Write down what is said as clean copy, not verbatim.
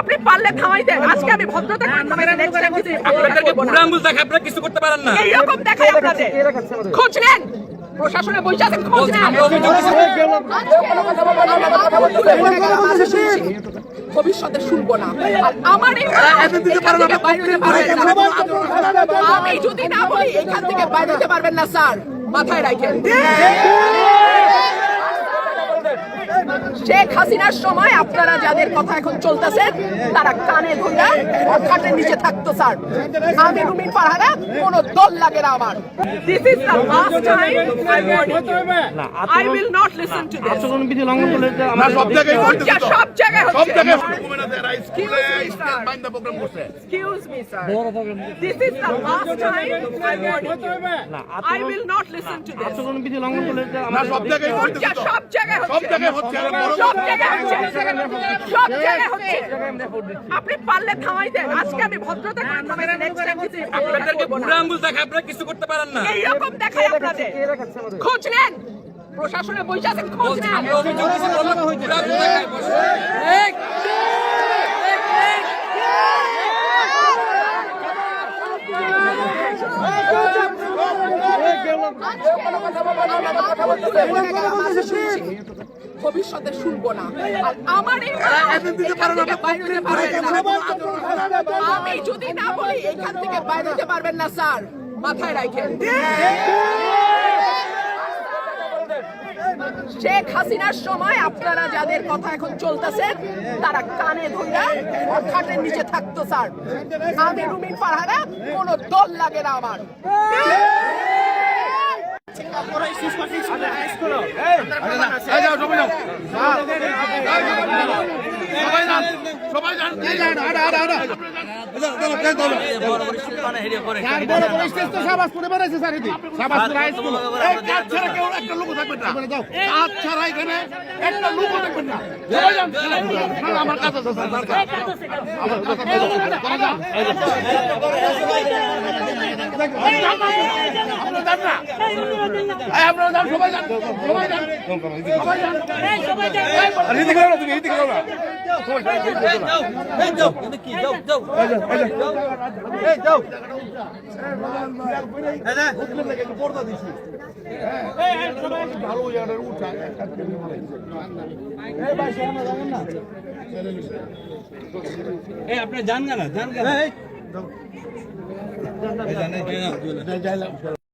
আপনি পারলে থামাই দেন। আজকে আমি ভদ্রতা করে থামাই দেন। নেক্সট টাইম যদি আপনাদেরকে বুড়া আঙ্গুল দেখায় আপনারা কিছু করতে পারেন না। এইরকম দেখাই আপনাদের। খোঁজ নেন, প্রশাসনে বসে আছেন, খোঁজ নেন। ভবিষ্যতে শুনবো না। আর আমার এই আমি যদি না বলি এখান থেকে বাইরে যেতে পারবেন না স্যার, মাথায় রাখেন। শেখ হাসিনার সময় আপনারা যাদের কথা এখন চলতেছেন তারা কানে ধরে খাটের নিচে থাকতো স্যার। আমি রুমিন ফারহানা, কোনো দল লাগে না আমার। This is the last time I warn you. I will not listen to this. আচরণবিধি লঙ্ঘন করলে সব জায়গায় হচ্ছে। Excuse me, sir. This is the last time I warn you. I will not listen to this. আচরণবিধি লঙ্ঘন করলে সব জায়গায় হচ্ছে। সব জায়গায় হচ্ছে। আপনি পারলে থামাই দেন। আজকে আমি ভদ্রতা করে থামাই দেন। নেক্সট টাইম যদি আপনাদেরকে বুড়া আঙ্গুল দেখায় আপনারা কিছু করতে পারেন না। এইরকম দেখাই আপনাদের। খোঁজ নেন, প্রশাসনে বসে আছেন, খোঁজ নেন। আমরা অভিযোগ করছি বুড়া আঙ্গুল দেখায় বসে। ভবিষ্যতে শুনবো না। আর আমার এই আমি যদি না বলি এখান থেকে বাইরে যেতে পারবেন না স্যার, মাথায় রাখেন। শেখ হাসিনার সময় আপনারা যাদের কথা এখন চলতেছেন তারা কানে ধরে খাটের নিচে থাকতো স্যার। আমি রুমিন ফারহানা, কোনো দল লাগে না আমার। আপনি জান না